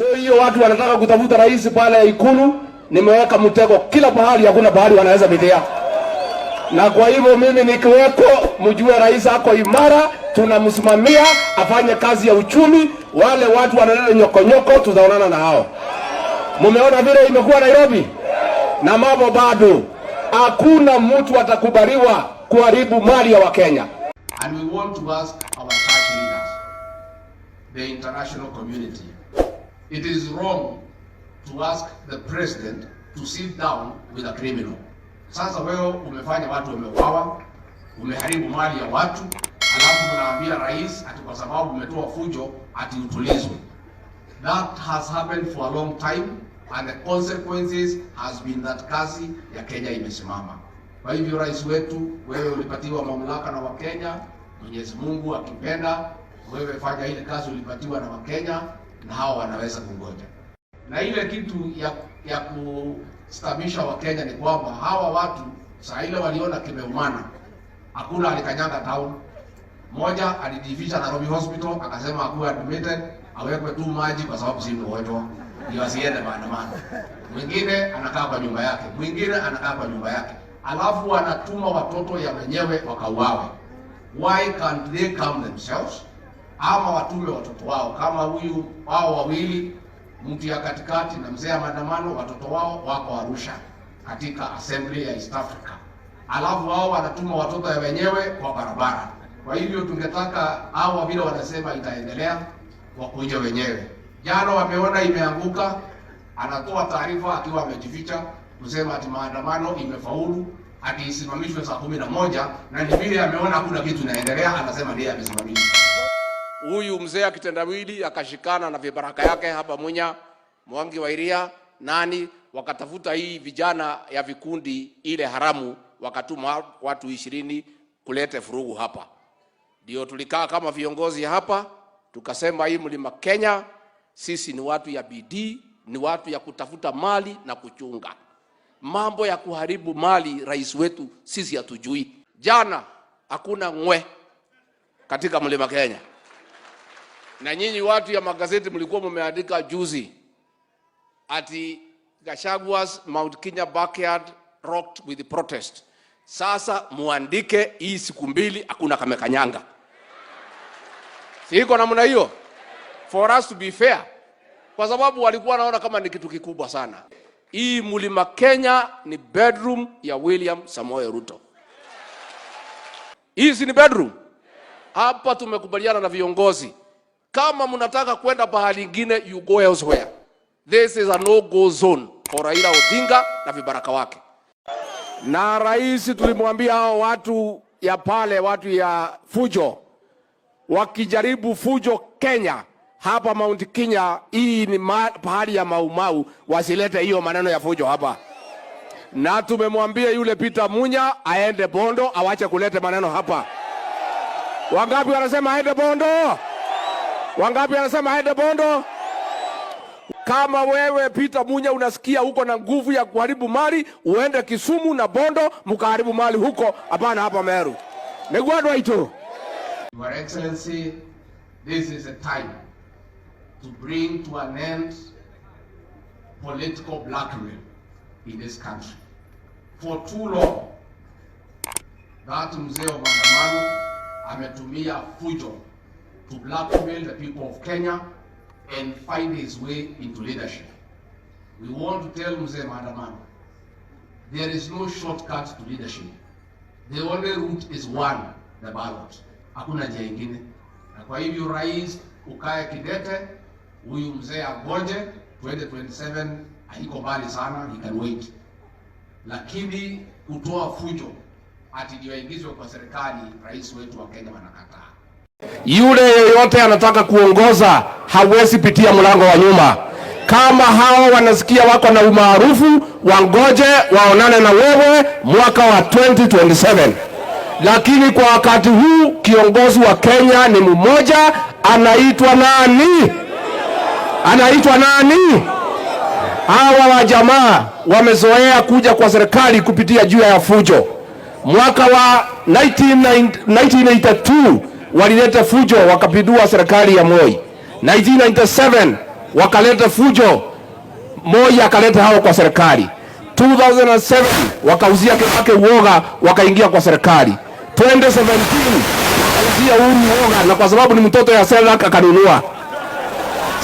So hiyo watu wanataka kutafuta rais pale Ikulu, nimeweka mitego kila pahali, hakuna pahali wanaweza bidhaa. Na kwa hivyo mimi nikiweko, mjue rais ako imara, tunamsimamia afanye kazi ya uchumi. Wale watu wanaleta nyokonyoko, tutaonana na hao. Mumeona vile imekuwa Nairobi? Na mambo bado. Hakuna mtu atakubaliwa kuharibu mali ya Wakenya. And we want to ask our church leaders, the international community, it is wrong to ask the president to sit down with a criminal. Sasa wewe umefanya watu wameuawa, umeharibu mali ya watu, alafu unaambia rais ati kwa sababu umetoa fujo ati utulizwe. That has happened for a long time and the consequences has been that kazi ya Kenya imesimama. Kwa hivyo rais wetu, wewe ulipatiwa mamlaka na Wakenya, Mwenyezi Mungu akipenda, wewe fanya ile kazi ulipatiwa na Wakenya na hao wanaweza kungoja. Na ile kitu ya kustabisha Wakenya ni kwamba hawa watu saa ile waliona kimeumana. Hakuna alikanyanga town. Mmoja alijificha Nairobi Hospital akasema akuwe admitted, awekwe tu maji kwa sababu si mgonjwa. Ndio asiende maandamano. Mwingine anakaa kwa nyumba yake, mwingine anakaa kwa nyumba yake. Alafu wanatuma watoto ya wenyewe wakauawe. Why can't they come themselves? Ama watume watoto wao kama huyu wao wawili, mtu ya katikati na mzee ya maandamano, watoto wao wako Arusha katika assembly ya East Africa. Alafu wao wanatuma watoto ya wenyewe kwa barabara. Kwa hivyo tungetaka hao vile wanasema itaendelea wakuja wenyewe. Jana wameona imeanguka, anatoa taarifa akiwa amejificha kusema ati maandamano imefaulu, ati isimamishwe saa 11 na ni vile ameona hakuna kitu inaendelea anasema ndiye amesimamisha. Huyu mzee akitendawili akashikana na vibaraka yake hapa Munya, Mwangi wa Iria, nani wakatafuta hii vijana ya vikundi ile haramu, wakatuma watu 20 kulete furugu hapa. Ndio tulikaa kama viongozi hapa tukasema hii Mlima Kenya sisi ni watu ya bidii, ni watu ya kutafuta mali na kuchunga. Mambo ya kuharibu mali rais wetu sisi hatujui. Jana hakuna ngwe katika Mlima Kenya. Na nyinyi watu ya magazeti mlikuwa mmeandika juzi ati Gachagua's Mount Kenya backyard rocked with the protest. Sasa muandike hii siku 2 hakuna kamekanyanga. Siko namna hiyo. For us to be fair. Kwa sababu walikuwa naona kama ni kitu kikubwa sana. Hii Mlima Kenya ni bedroom ya William Samoei Ruto. Hii si ni bedroom. Hapa tumekubaliana na viongozi. Kama mnataka kwenda pahali nyingine, you go elsewhere. This is a no-go zone for Raila Odinga na vibaraka wake. Na rais tulimwambia hao watu ya pale, watu ya fujo, wakijaribu fujo Kenya, hapa Mount Kenya, hii ni pahali ya Maumau, wasilete hiyo maneno ya fujo hapa. Na tumemwambia yule Peter Munya aende Bondo, awache kulete maneno hapa. Wangapi wanasema aende Bondo? Wangapi wanasema aende Bondo? Kama wewe Peter Munya unasikia huko na nguvu ya kuharibu mali, uende Kisumu na Bondo mkaharibu mali huko, hapana hapa Meru. Negwadwa ito. Your Excellency, this is a time to bring to an end political blackmail in this country. For too long, that mzee wa maandamano ametumia fujo to blackmail the people of Kenya and find his way into leadership. We want to tell mzee maandamano, there is no shortcut to leadership. The only route is one, the ballot. Hakuna njia nyingine. Na kwa hivyo rais ukae kidete, huyu mzee agoje 2027 haiko mbali sana, he can wait. Lakini kutoa fujo ati ndio ingizwe kwa serikali, rais wetu wa Kenya wanakataa. Yule yeyote anataka kuongoza hawezi pitia mlango wa nyuma. Kama hao wanasikia wako na umaarufu, wangoje waonane na wewe mwaka wa 2027. Lakini kwa wakati huu kiongozi wa Kenya ni mmoja, anaitwa nani? Anaitwa nani? Hawa wa jamaa wamezoea kuja kwa serikali kupitia juu ya fujo. Mwaka wa 1982 walileta fujo wakapindua serikali ya Moi. 1997 wakaleta fujo, Moi akaleta hao kwa serikali. 2007 wakauzia Kibaki uoga, wakaingia kwa serikali. 2017 wakauzia Uhuru uoga, na kwa sababu ni mtoto ya Selak akanunua.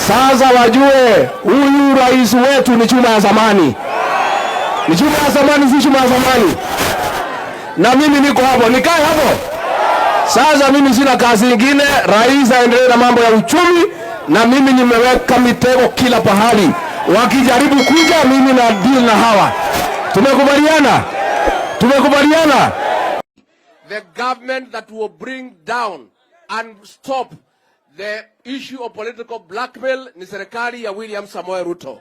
Sasa wajue huyu rais wetu ni chuma ya zamani. Ni chuma ya zamani, si chuma ya zamani. Na mimi niko hapo, nikae hapo. Sasa mimi sina kazi nyingine, rais aendelee na mambo ya uchumi, na mimi nimeweka mitego kila pahali. Wakijaribu kuja mimi na deal na hawa. Tumekubaliana? Tumekubaliana? The government that will bring down and stop the issue of political blackmail ni serikali ya William Samoei Ruto.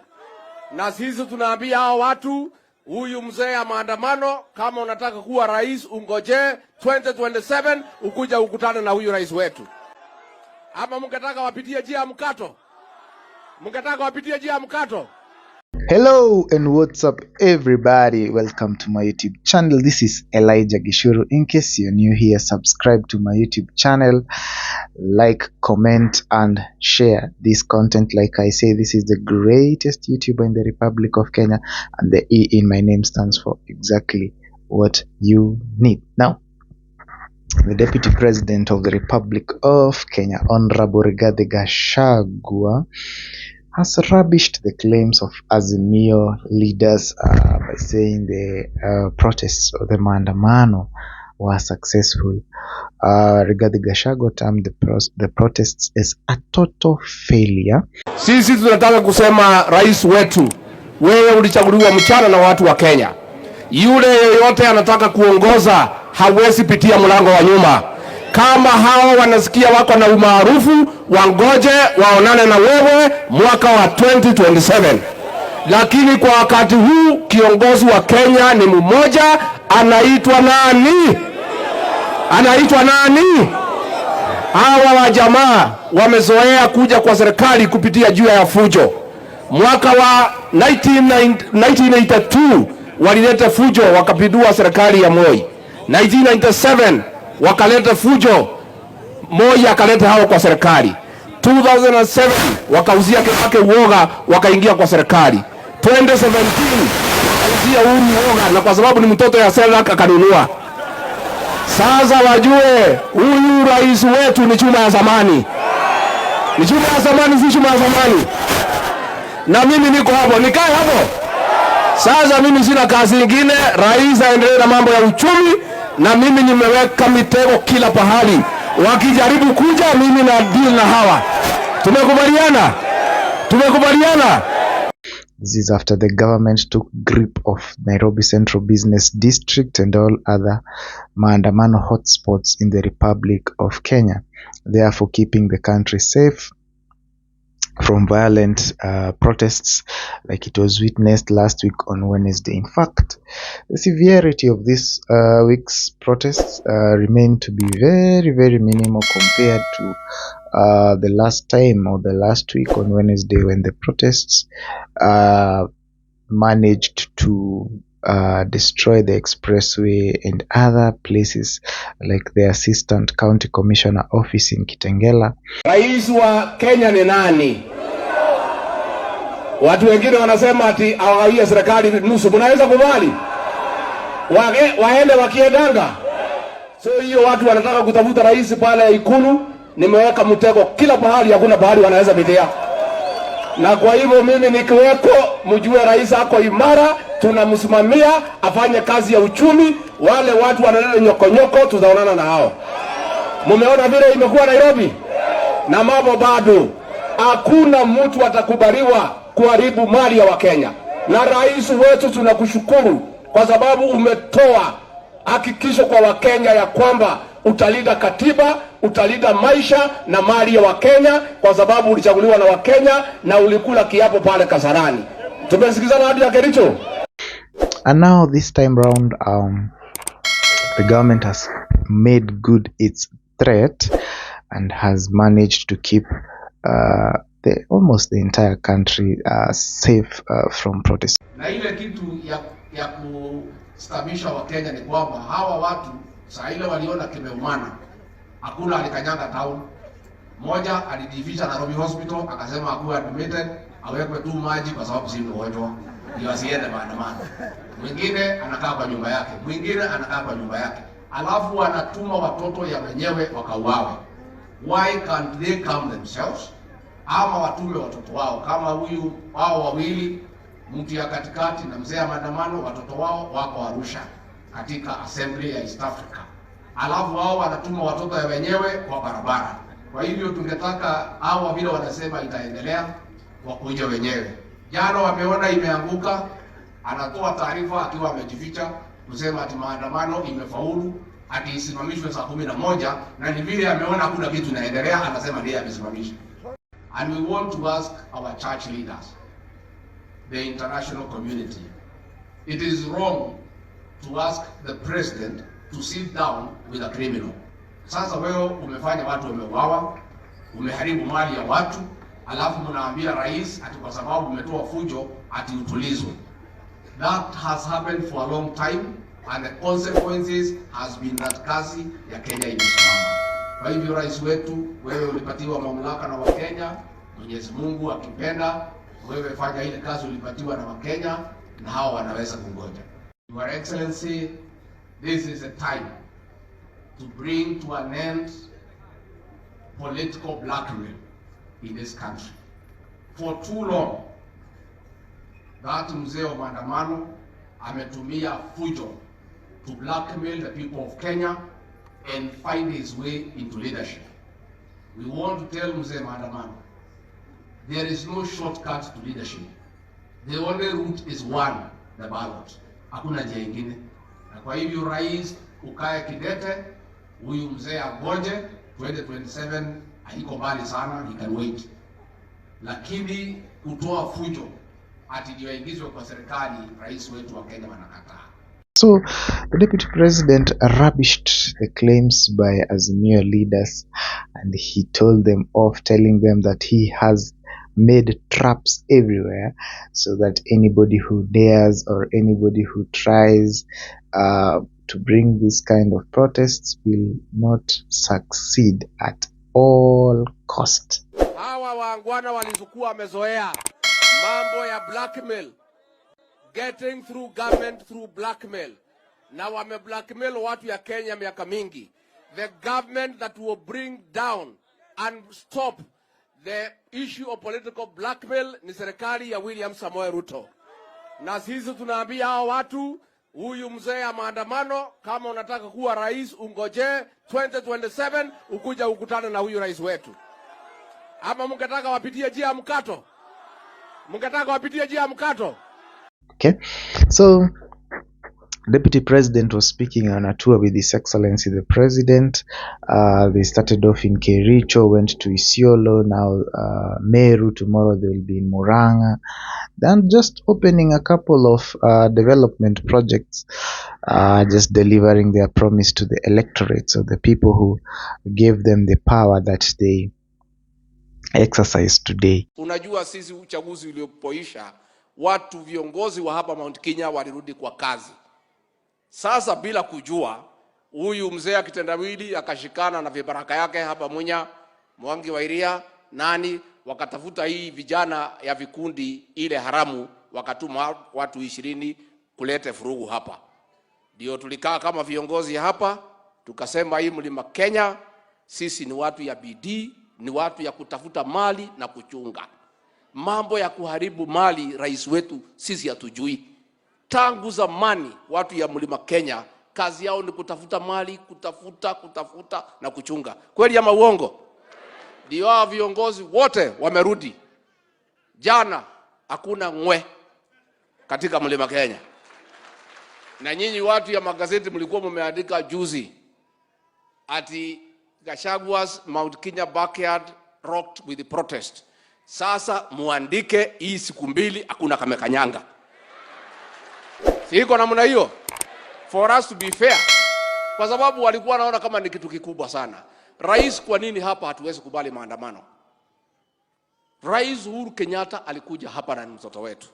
Na sisi tunaambia hao watu, huyu mzee ya maandamano, kama unataka kuwa rais ungoje 2027 ukuja ukutane na huyu rais wetu. Ama mngetaka wapitie njia ya mkato? Mngetaka wapitie njia ya mkato? Hello and what's up everybody, welcome to my YouTube channel. This is Elijah Gishuru. In case you're new here, subscribe to my YouTube channel, like, comment and share this content. Like I say, this is the greatest YouTuber in the Republic of Kenya, and the E in my name stands for exactly what you need. Now, the Deputy President of the Republic of Kenya, Honorable Rigathi Gachagua, has rubbished the claims of Azimio leaders by saying the protests or the maandamano were successful. Rigathi Gachagua termed the protests as a total failure. Sisi tunataka kusema rais wetu, wewe ulichaguliwa mchana na watu wa Kenya. Yule yeyote anataka kuongoza hawezi pitia mlango wa nyuma. Kama hao wanasikia wako na umaarufu, wangoje waonane na wewe mwaka wa 2027. Lakini kwa wakati huu kiongozi wa Kenya ni mmoja, anaitwa nani? Anaitwa nani? Hawa wa jamaa wamezoea kuja kwa serikali kupitia juu ya fujo. Mwaka wa 1982 walileta fujo wakapindua serikali ya Moi. 1997 wakaleta fujo, Moi akaleta hao kwa serikali. 2007 wakauzia Kibaki uoga, wakaingia kwa serikali. 2017 wakauzia Uhuru uoga, na kwa sababu ni mtoto ya Selak akanunua. Sasa wajue huyu rais wetu ni chuma ya zamani. Ni chuma ya zamani, si chuma ya zamani. Na mimi niko hapo, nikae hapo. Sasa mimi sina kazi nyingine, rais aendelee na mambo ya uchumi, na mimi nimeweka mitego kila pahali. Wakijaribu kuja mimi na deal na hawa. Tumekubaliana? Tumekubaliana? This is after the government took grip of Nairobi Central Business District and all other maandamano hotspots in the Republic of Kenya, therefore keeping the country safe from violent protests like it was witnessed last week on Wednesday. In fact, the severity of this week's protests remained to be very, very minimal compared to the last time or the last week on Wednesday, when the protests managed to destroy the expressway and other places like the Assistant County Commissioner office in Kitengela. Rais wa Kenya ni nani? Watu wengine wanasema ati awagawie serikali nusu. Mnaweza kubali? Waende wakiendanga. So hiyo watu wanataka kutafuta rais pale Ikulu, nimeweka mtego kila pahali, hakuna pahali wanaweza pitia. Na kwa hivyo mimi nikiweko, mjue rais ako imara, tunamsimamia afanye kazi ya uchumi. Wale watu wanaleta nyokonyoko, tutaonana na hao. Mumeona vile imekuwa Nairobi? Na mambo bado. Hakuna mtu atakubaliwa kuharibu mali ya Wakenya. Na rais wetu tunakushukuru kwa sababu umetoa hakikisho kwa Wakenya ya kwamba utalinda katiba, utalinda maisha na mali ya Wakenya, kwa sababu ulichaguliwa na Wakenya na ulikula kiapo pale Kasarani. Tumesikizana hadi ya Kericho. And now this time round, the government has made good its threat and has managed to keep almost the entire country safe from protest. Na ile kitu ya kustabisha Wakenya ni kwamba hawa watu saa ile waliona kimeumana, hakuna alikanyanga town. Mmoja alijificha Nairobi Hospital akasema akuwa admitted, awekwe tu maji kwa sababu si mgonjwa, ndio asiende maandamano. Mwingine anakaa kwa nyumba yake, mwingine anakaa kwa nyumba yake. Alafu wanatuma watoto ya wenyewe wakauawe. Why can't they come themselves? Ama watume watoto wao kama huyu wao wawili, mtu ya katikati na mzee ya maandamano, watoto wao wako Arusha katika assembly ya East Africa. Alafu wao wanatuma watoto ya wenyewe kwa barabara. Kwa hivyo tungetaka hao vile wanasema itaendelea wakuja wenyewe. Jana wameona imeanguka, anatoa taarifa akiwa amejificha kusema ati maandamano imefaulu, ati isimamishwe saa 11 na ni vile ameona hakuna kitu inaendelea anasema ndiye amesimamisha. And we want to ask our church leaders, the international community, it is wrong to ask the president to sit down with a criminal. Sasa wewe umefanya watu wameuawa, umeharibu mali ya watu, alafu mnaambia rais ati kwa sababu umetoa fujo ati utulizwe. That has happened for a long time and the consequences has been that kazi ya Kenya imesimama. Kwa hivyo rais wetu, wewe ulipatiwa mamlaka na Wakenya, Mwenyezi Mungu akipenda, wewe fanya ile kazi ulipatiwa na Wakenya na hao wanaweza kungoja. Your Excellency, this is a time to bring to an end political blackmail in this country. For too long, that mzee wa maandamano ametumia fujo to blackmail the people of Kenya and find his way into leadership. We want to tell mzee maandamano, there is no shortcut to leadership. The only route is one, the ballot. Hakuna njia nyingine. Na kwa hivyo rais ukae kidete, huyu mzee agoje 2027 haiko mbali sana, he can wait. Lakini kutoa fujo ati ndio ingizwe kwa serikali, rais wetu wa Kenya wanakataa. So the deputy president rubbished the claims by Azimio leaders and he told them off, telling them that he has made traps everywhere so that anybody who dares or anybody who tries to bring this kind of protests will not succeed at all cost. Hawa waangwana walizokuwa wamezoea mambo ya blackmail, getting through government through blackmail, na wame blackmail watu ya Kenya miaka mingi. The government that will bring down and stop the issue of political blackmail ni serikali ya William Samoei Ruto. Na sisi tunaambia hao watu, huyu mzee ya maandamano, kama unataka kuwa rais ungoje 2027 ukuja ukutane na huyu rais wetu. Ama mngetaka wapitie njia ya mkato? Mngetaka wapitie njia ya mkato? Okay, so Deputy President was speaking on a tour with His Excellency the President. They started off in Kericho, went to Isiolo, now Meru, tomorrow they will be in Murang'a. Then just opening a couple of development projects, just delivering their promise to the electorate, so the people who gave them the power that they exercise today. Unajua sisi uchaguzi uliopoisha, watu viongozi wa hapa Mount Kenya walirudi kwa kazi. Sasa bila kujua, huyu mzee kitendawili akashikana na vibaraka yake hapa Munya, Mwangi wa Iria, nani, wakatafuta hii vijana ya vikundi ile haramu, wakatuma watu 20 kulete furugu hapa. Ndio tulikaa kama viongozi hapa, tukasema hii mlima Kenya, sisi ni watu ya bidii, ni watu ya kutafuta mali na kuchunga. Mambo ya kuharibu mali rais wetu sisi hatujui. Tangu zamani watu ya mlima Kenya kazi yao ni kutafuta mali, kutafuta na kuchunga. Kweli ama uongo? Ndio hao viongozi wote wamerudi. Jana hakuna ngwe katika mlima Kenya. Na nyinyi watu ya magazeti mlikuwa mmeandika juzi ati Gachagua's Mount Kenya backyard rocked with the protest. Sasa muandike hii siku mbili hakuna kamekanyanga. Siko namna hiyo. For us to be fair. Kwa sababu walikuwa naona kama ni kitu kikubwa sana. Rais, kwa nini hapa hatuwezi kubali maandamano? Rais Uhuru Kenyatta alikuja hapa na mtoto wetu.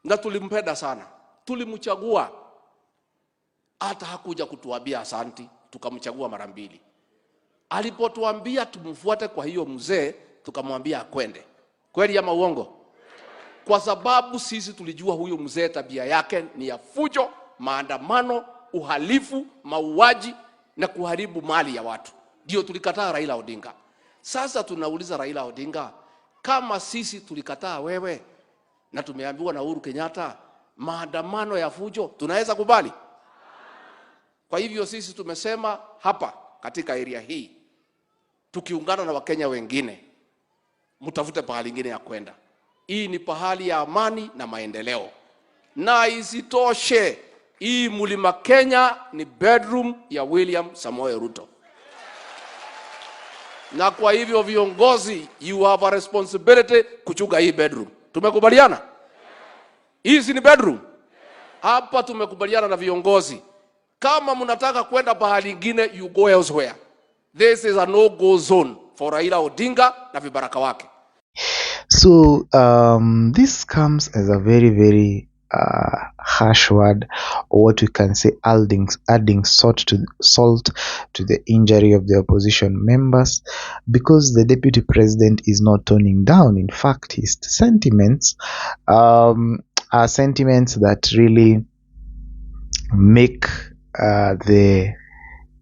Na tulimpenda sana. Tulimchagua. Hata hakuja kutuambia asanti, tukamchagua mara mbili. Alipotuambia tumfuate kwa hiyo mzee, tukamwambia akwende. Kweli ama uongo? Kwa sababu sisi tulijua huyo mzee tabia yake ni ya fujo, maandamano, uhalifu, mauaji na kuharibu mali ya watu. Ndio tulikataa Raila Odinga. Sasa tunauliza Raila Odinga, kama sisi tulikataa wewe na tumeambiwa na Uhuru Kenyatta maandamano ya fujo, tunaweza kubali? Kwa hivyo sisi tumesema hapa katika area hii, tukiungana na Wakenya wengine, mtafute pahali ingine ya kwenda. Hii ni pahali ya amani na maendeleo. Na isitoshe, hii Mlima Kenya ni bedroom ya William Samoei Ruto. Na kwa hivyo viongozi, you have a responsibility kuchunga hii bedroom. Tumekubaliana? Hizi ni bedroom. Hapa tumekubaliana na viongozi. Kama mnataka kwenda pahali ingine, you go elsewhere. This is a no-go zone for Raila Odinga na vibaraka wake. So this comes as a very, very harsh word, or what we can say adding salt to the injury of the opposition members, because the deputy president is not toning down. In fact, his sentiments are sentiments that really make the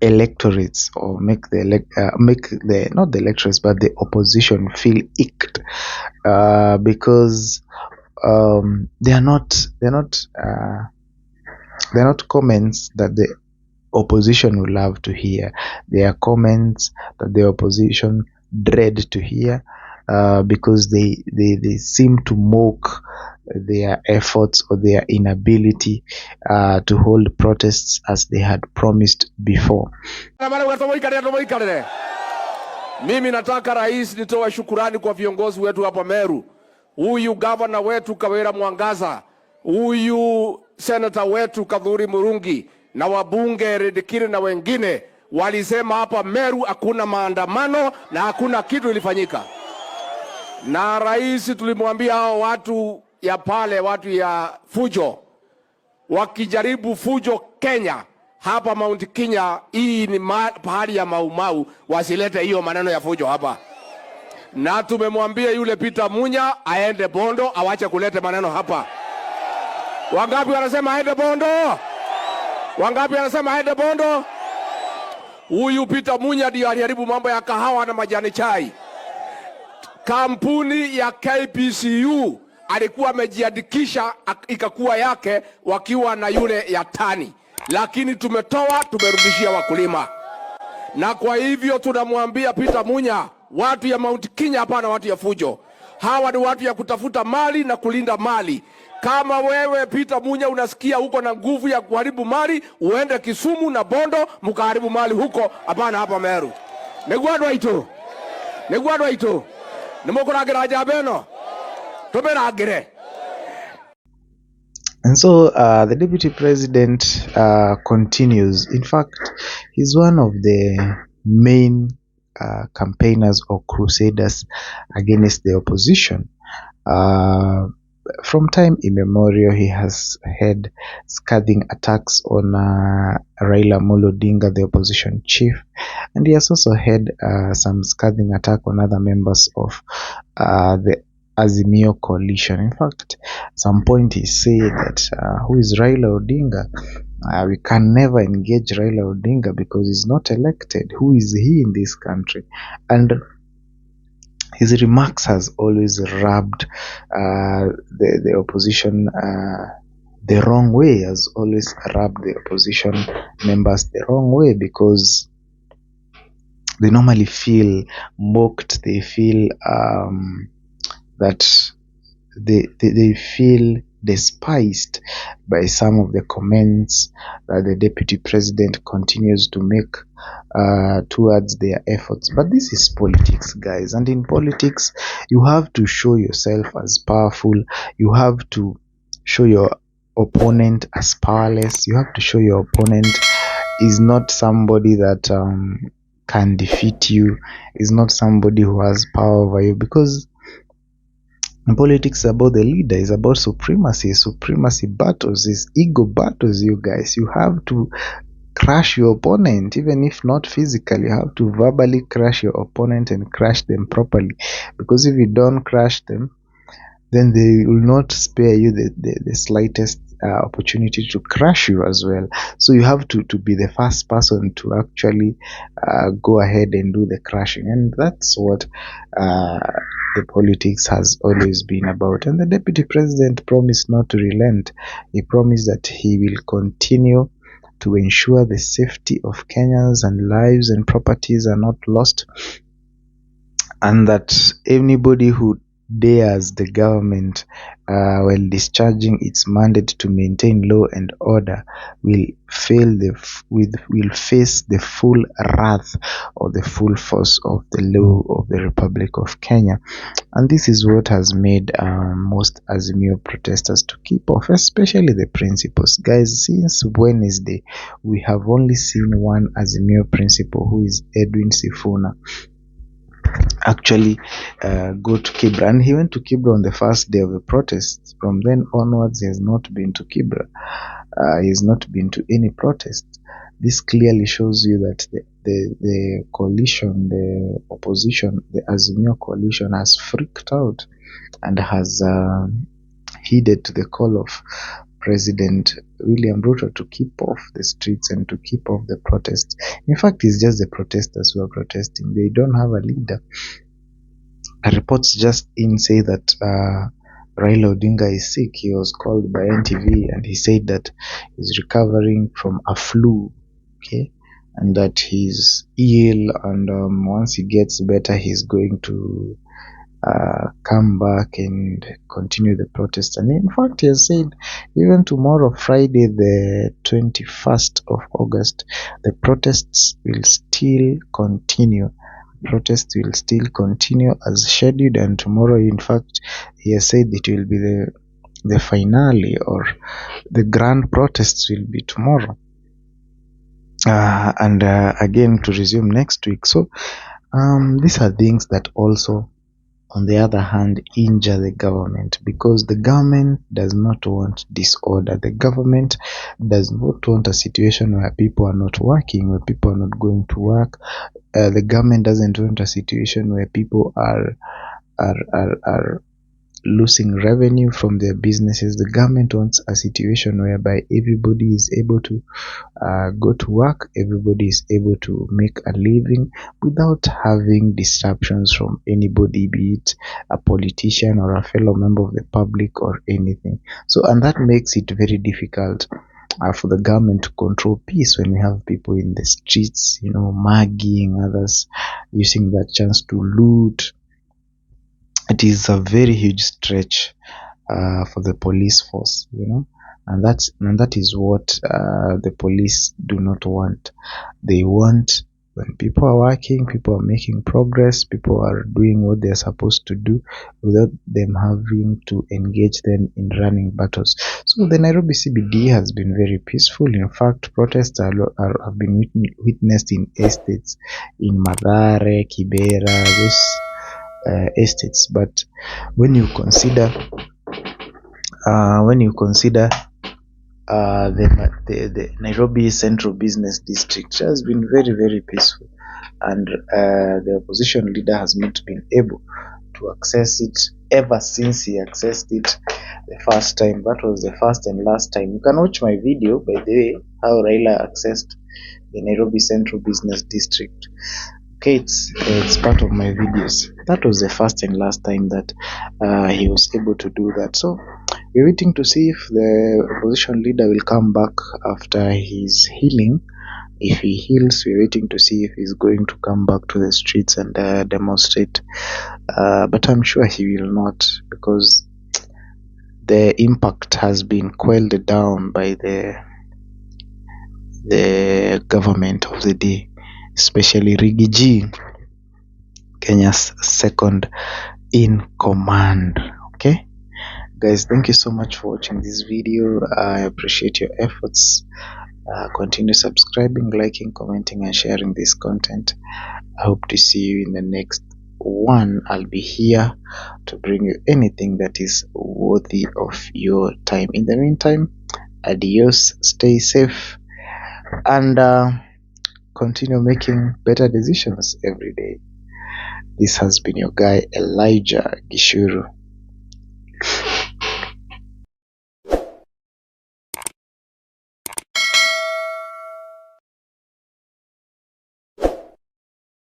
electorates, or make the not the electorates but the opposition feel icked, because they are not comments that the opposition would love to hear. They are comments that the opposition dread to hear, because they seem to mock their efforts or their inability to hold protests as they had promised before. Mimi nataka rais nitoe shukurani kwa viongozi wetu hapa Meru. Huyu governor wetu Kawira Mwangaza, huyu senator wetu Kadhuri Murungi, na wabunge Redikiri na wengine walisema hapa Meru hakuna maandamano na hakuna kitu ilifanyika. Na rais tulimwambia hao watu ya pale, watu ya fujo, wakijaribu fujo Kenya, hapa Mount Kenya, hii ni pahali ya Maumau, wasilete hiyo maneno ya fujo hapa. Na tumemwambia yule Peter Munya aende Bondo, awache kulete maneno hapa. Wangapi wanasema aende Bondo? Wangapi wanasema aende Bondo? Huyu Peter Munya ndiye aliharibu mambo ya kahawa na majani chai. Kampuni ya KPCU alikuwa amejiandikisha ikakuwa yake wakiwa na yule ya tani, lakini tumerudishia wakulima. Na kwa hivyo tunamwambia Peter Munya, watu ya Mount Kenya hapana watu ya fujo. Hawa ni watu ya kutafuta mali na kulinda mali. Kama wewe Peter Munya unasikia huko na nguvu ya kuharibu mali, uende Kisumu na Bondo mkaharibu mali huko, hapana hapa Meru. Negwadwa ito. Nimokuragira jabeno. Toberagire. And so the deputy president continues. In fact, he's one of the main campaigners or crusaders against the opposition. From time immemorial, he has had scathing attacks on Raila Odinga, the opposition chief, and he has also had some scathing attack on other members of the Azimio coalition. In fact, at some point he said that who is Raila Odinga? We can never engage Raila Odinga because he's not elected. Who is he in this country? And his remarks has always rubbed the opposition the wrong way, has always rubbed the opposition members the wrong way, because they normally feel mocked. They feel that they feel despised by some of the comments that the deputy president continues to make towards their efforts. But this is politics, guys, and in politics you have to show yourself as powerful. You have to show your opponent as powerless. You have to show your opponent is not somebody that can defeat you, is not somebody who has power over you, because politics is about the leader, is about supremacy battles, is ego battles. You guys, you have to crush your opponent, even if not physically. You have to verbally crush your opponent and crush them properly, because if you don't crush them, then they will not spare you the slightest opportunity to crush you as well. So you have to be the first person to actually go ahead and do the crushing, and that's what the politics has always been about. And the deputy president promised not to relent. He promised that he will continue to ensure the safety of Kenyans and lives and properties are not lost, and that anybody who dares the government while discharging its mandate to maintain law and order will will face the full wrath or the full force of the law of the Republic of Kenya. And this is what has made most Azimio protesters to keep off, especially the principals. Guys, since Wednesday, we have only seen one Azimio principal, who is Edwin Sifuna, actually go to Kibra, and he went to Kibra on the first day of the protest. From then onwards, he has not been to Kibra. He has not been to any protest. This clearly shows you that the coalition, the opposition, the Azimio coalition has freaked out and has heeded the call of President William Ruto to keep off the streets and to keep off the protests. In fact, it's just the protesters who are protesting. They don't have a leader. Reports just in say that Raila Odinga is sick. He was called by NTV and he said that he's recovering from a flu, okay, and that he's ill, and once he gets better, he's going to come back and continue the protest. And in fact, he has said even tomorrow, Friday the 21st of August, the protests will still continue. Protests will still continue as scheduled, and tomorrow, in fact, he has said it will be the finale, or the grand protests will be tomorrow, and again to resume next week. So these are things that also, on the other hand, injure the government, because the government does not want disorder. The government does not want a situation where people are not working, where people are not going to work. The government doesn't want a situation where people are losing revenue from their businesses. The government wants a situation whereby everybody is able to go to work, everybody is able to make a living without having disruptions from anybody, be it a politician or a fellow member of the public or anything. So, and that makes it very difficult for the government to control peace when we have people in the streets, mugging others, using that chance to loot. It is a very huge stretch for the police force, and that is what the police do not want. They want, when people are working, people are making progress, people are doing what they are supposed to do without them having to engage them in running battles. So the Nairobi CBD has been very peaceful. In fact, protests have been witnessed in estates in Mathare, Kibera, those estates. But when you consider the Nairobi Central Business District has been very, very peaceful, and the opposition leader has not been able to access it ever since he accessed it the first time. That was the first and last time. You can watch my video, by the way, how Raila accessed the Nairobi Central Business District. Okay, it's part of my videos. That was the first and last time that he was able to do that. So we're waiting to see if the opposition leader will come back after his healing. If he heals, we're waiting to see if he's going to come back to the streets and demonstrate. But I'm sure he will not, because the impact has been quelled down by the government of the day, especially Rigiji, Kenya's second in command. Okay, guys, thank you so much for watching this video. I appreciate your efforts. Continue subscribing, liking, commenting, and sharing this content. I hope to see you in the next one. I'll be here to bring you anything that is worthy of your time. In the meantime, adios, stay safe, and continue making better decisions every day. This has been your guy Elijah Gishuru.